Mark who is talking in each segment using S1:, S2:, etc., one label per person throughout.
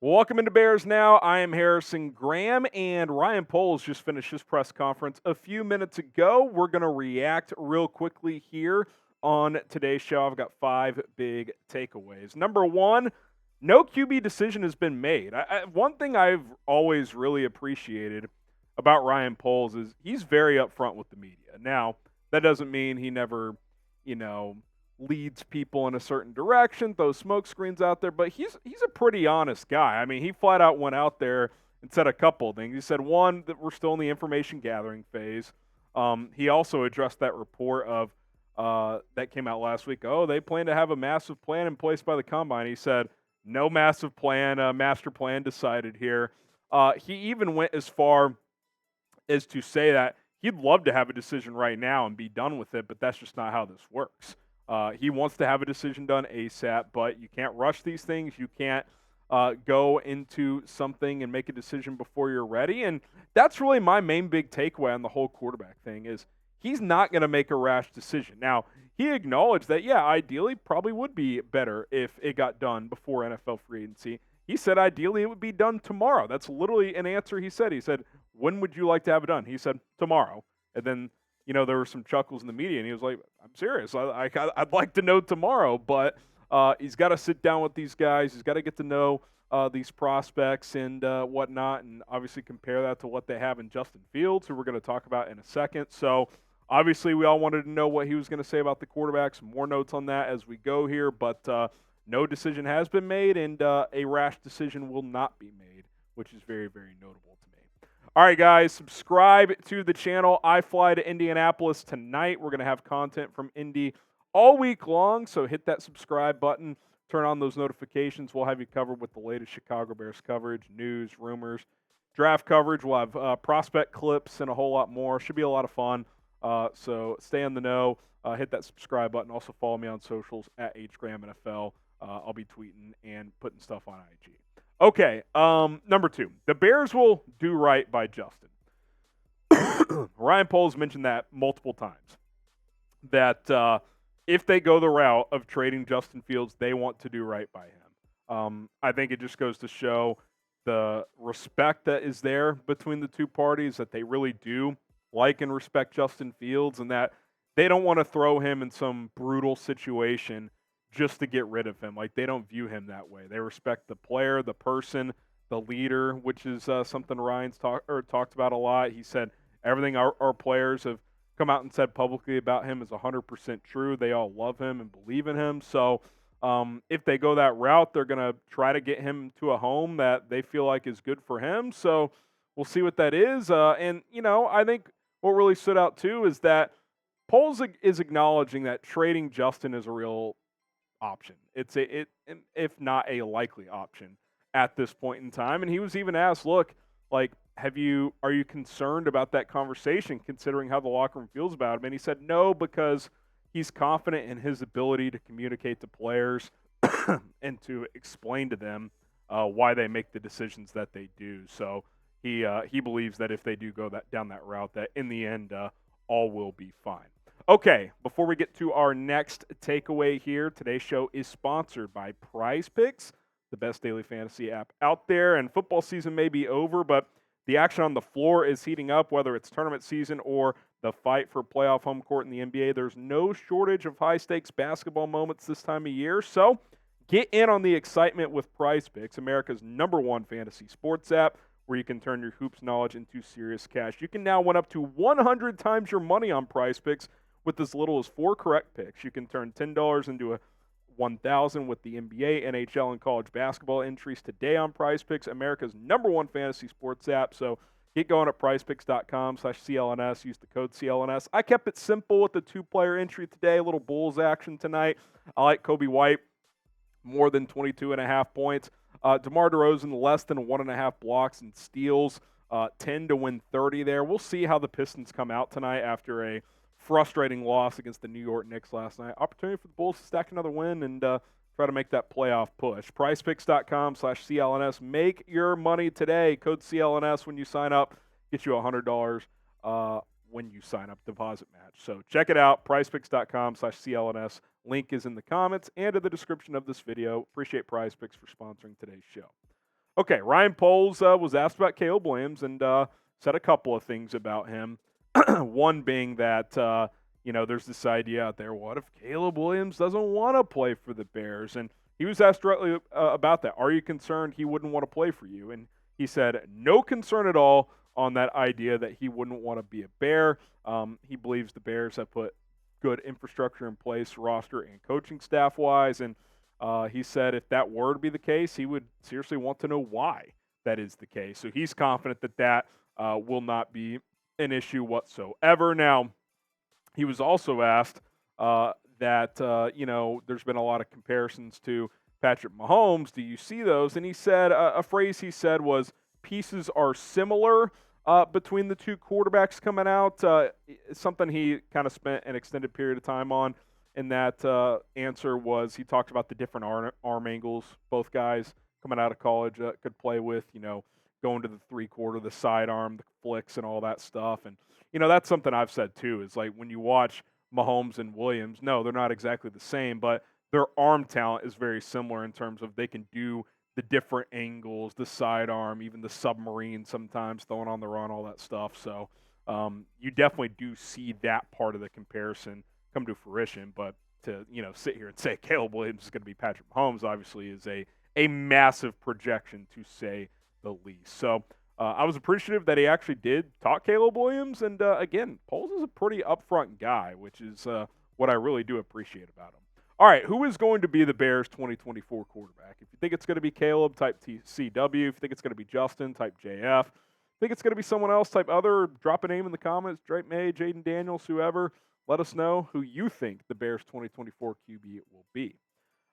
S1: Welcome into Bears Now. I am Harrison Graham, and Ryan Poles just finished his press conference a few minutes ago. We're going to react real quickly here on today's show. I've got 5 big takeaways. Number 1, no QB decision has been made. One thing I've always really appreciated about Ryan Poles is he's very upfront with the media. Now, that doesn't mean he never, you know, leads people in a certain direction, throws smoke screens out there, but he's a pretty honest guy. I mean, he flat out went out there and said a couple of things. He said, one, that we're still in the information gathering phase. He also addressed that report of that came out last week. Oh, they plan to have a massive plan in place by the combine. He said, no massive plan, master plan decided here. He even went as far as to say that he'd love to have a decision right now and be done with it, but that's just not how this works. He wants to have a decision done ASAP, but you can't rush these things. You can't go into something and make a decision before you're ready. And that's really my main big takeaway on the whole quarterback thing is he's not going to make a rash decision. Now, he acknowledged that, yeah, ideally probably would be better if it got done before NFL free agency. He said ideally it would be done tomorrow. That's literally an answer he said. He said, when would you like to have it done? He said, tomorrow. And then there were some chuckles in the media, and he was like, I'm serious. I'd like to know tomorrow, but he's got to sit down with these guys. He's got to get to know these prospects and whatnot, and obviously compare that to what they have in Justin Fields, who we're going to talk about in a second. So obviously we all wanted to know what he was going to say about the quarterbacks. More notes on that as we go here, but no decision has been made, and a rash decision will not be made, which is very, very notable to me. All right, guys, subscribe to the channel. I fly to Indianapolis tonight. We're going to have content from Indy all week long, so hit that subscribe button. Turn on those notifications. We'll have you covered with the latest Chicago Bears coverage, news, rumors, draft coverage. We'll have prospect clips and a whole lot more. Should be a lot of fun, so stay in the know. Hit that subscribe button. Also follow me on socials at HGrahamNFL. I'll be tweeting and putting stuff on IG. Okay, number 2. The Bears will do right by Justin. Ryan Poles mentioned that multiple times, that if they go the route of trading Justin Fields, they want to do right by him. I think it just goes to show the respect that is there between the two parties, that they really do like and respect Justin Fields, and that they don't want to throw him in some brutal situation just to get rid of him. Like, they don't view him that way. They respect the player, the person, the leader, which is something Ryan's talked about a lot. He said everything our players have come out and said publicly about him is 100% true. They all love him and believe in him. So if they go that route, they're going to try to get him to a home that they feel like is good for him. So we'll see what that is. And I think what really stood out too is that Poles is acknowledging that trading Justin is a real option. It's if not a likely option at this point in time. And he was even asked, look, like, are you concerned about that conversation considering how the locker room feels about him? And he said no, because he's confident in his ability to communicate to players and to explain to them why they make the decisions that they do. So he believes that if they do go down that route, that in the end all will be fine. Okay, before we get to our next takeaway here, today's show is sponsored by Prize Picks, the best daily fantasy app out there. And football season may be over, but the action on the floor is heating up, whether it's tournament season or the fight for playoff home court in the NBA. There's no shortage of high-stakes basketball moments this time of year. So get in on the excitement with Prize Picks, America's #1 fantasy sports app, where you can turn your hoops knowledge into serious cash. You can now win up to 100 times your money on Prize Picks with as little as 4 correct picks. You can turn $10 into $1,000 with the NBA, NHL, and college basketball entries today on Prize Picks, America's #1 fantasy sports app. So get going at prizepicks.com/CLNS. Use the code CLNS. I kept it simple with the 2-player entry today. A little Bulls action tonight. I like Kobe White, more than 22.5 points. DeMar DeRozan, less than 1.5 blocks and steals. 10 to win 30 there. We'll see how the Pistons come out tonight after a frustrating loss against the New York Knicks last night. Opportunity for the Bulls to stack another win and try to make that playoff push. PrizePicks.com/CLNS. Make your money today. Code CLNS when you sign up. Get you $100 when you sign up, deposit match. So check it out. PrizePicks.com/CLNS. Link is in the comments and in the description of this video. Appreciate PrizePicks for sponsoring today's show. Okay, Ryan Poles was asked about Caleb Williams and said a couple of things about him. One being that, there's this idea out there, what if Caleb Williams doesn't want to play for the Bears? And he was asked directly about that. Are you concerned he wouldn't want to play for you? And he said, no concern at all on that idea that he wouldn't want to be a Bear. He believes the Bears have put good infrastructure in place, roster and coaching staff-wise, and he said if that were to be the case, he would seriously want to know why that is the case. So he's confident that that will not be an issue whatsoever. Now, he was also asked that, there's been a lot of comparisons to Patrick Mahomes. Do you see those? And he said, a phrase he said was, pieces are similar between the two quarterbacks coming out. Something he kind of spent an extended period of time on. And that answer was he talked about the different arm angles both guys coming out of college could play with, going to the three-quarter, the sidearm, the flicks, and all that stuff. And, that's something I've said too, is like when you watch Mahomes and Williams, no, they're not exactly the same, but their arm talent is very similar in terms of they can do the different angles, the sidearm, even the submarine sometimes, throwing on the run, all that stuff. So you definitely do see that part of the comparison come to fruition, but to sit here and say Caleb Williams is going to be Patrick Mahomes obviously is a massive projection to say the least. So I was appreciative that he actually did talk Caleb Williams, and again, Poles is a pretty upfront guy, which is what I really do appreciate about him. All right, who is going to be the Bears' 2024 quarterback? If you think it's going to be Caleb, type CW. If you think it's going to be Justin, type JF. Think it's going to be someone else, type other. Drop a name in the comments. Drake May, Jaden Daniels, whoever. Let us know who you think the Bears' 2024 QB will be.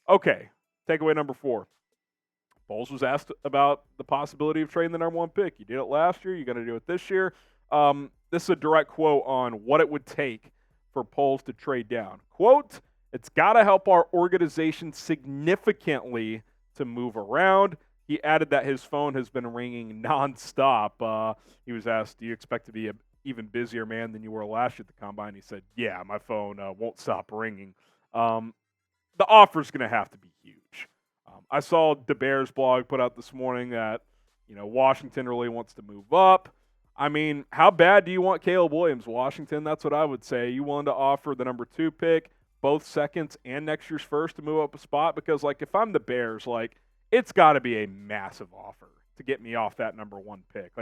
S1: Okay, takeaway number 4. Poles was asked about the possibility of trading the number 1 pick. You did it last year. You're going to do it this year. This is a direct quote on what it would take for Poles to trade down. Quote, it's got to help our organization significantly to move around. He added that his phone has been ringing nonstop. He was asked, do you expect to be an even busier man than you were last year at the Combine? He said, yeah, my phone won't stop ringing. The offer's going to have to be huge. I saw the Bears blog put out this morning that, Washington really wants to move up. I mean, how bad do you want Caleb Williams, Washington? That's what I would say. You willing to offer the number 2 pick, both seconds and next year's first to move up a spot? Because, if I'm the Bears, it's got to be a massive offer to get me off that number 1 pick.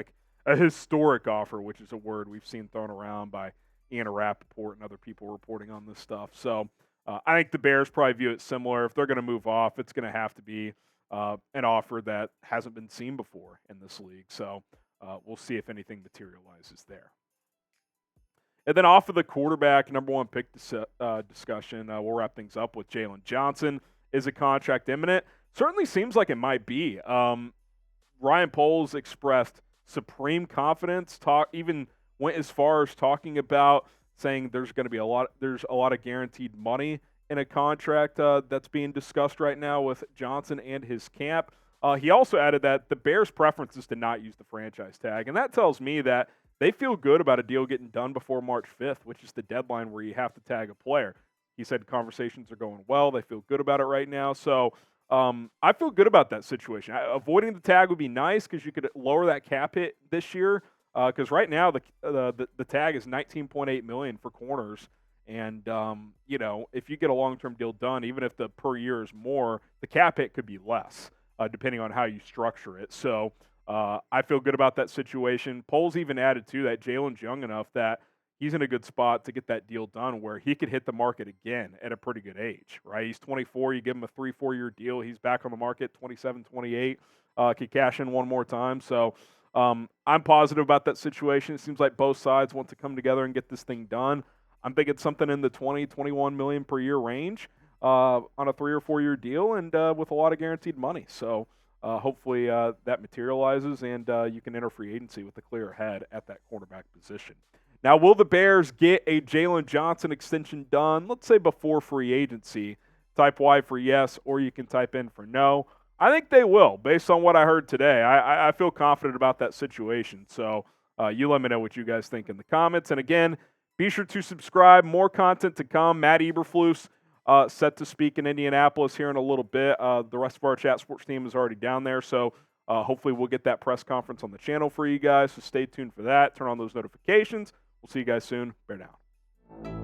S1: A historic offer, which is a word we've seen thrown around by Ian Rappaport and other people reporting on this stuff. So I think the Bears probably view it similar. If they're going to move off, it's going to have to be an offer that hasn't been seen before in this league. So we'll see if anything materializes there. And then off of the quarterback, number 1 pick discussion, we'll wrap things up with Jaylon Johnson. Is a contract imminent? Certainly seems like it might be. Ryan Poles expressed supreme confidence, even went as far as talking about saying there's going to be a lot of guaranteed money in a contract that's being discussed right now with Johnson and his camp. He also added that the Bears' preference is to not use the franchise tag, and that tells me that they feel good about a deal getting done before March 5th, which is the deadline where you have to tag a player. He said conversations are going well. They feel good about it right now. So I feel good about that situation. Avoiding the tag would be nice because you could lower that cap hit this year. Because right now the tag is $19.8 million for corners, and if you get a long-term deal done, even if the per year is more, the cap hit could be less, depending on how you structure it. So I feel good about that situation. Poles even added to that Jaylon's young enough that he's in a good spot to get that deal done where he could hit the market again at a pretty good age, right? He's 24. You give him a 3-4 year deal. He's back on the market, 27, 28. Could cash in one more time. So I'm positive about that situation. It seems like both sides want to come together and get this thing done. I'm thinking something in the 20, 21 million per year range on a 3 or 4 year deal and with a lot of guaranteed money. So hopefully that materializes and you can enter free agency with a clear head at that cornerback position. Now, will the Bears get a Jaylon Johnson extension done, let's say before free agency? Type Y for yes, or you can type in for no. I think they will, based on what I heard today. I feel confident about that situation. So you let me know what you guys think in the comments. And again, be sure to subscribe. More content to come. Matt Eberflus set to speak in Indianapolis here in a little bit. The rest of our Chat Sports team is already down there. So Hopefully we'll get that press conference on the channel for you guys, so stay tuned for that. Turn on those notifications. We'll see you guys soon. Bear down.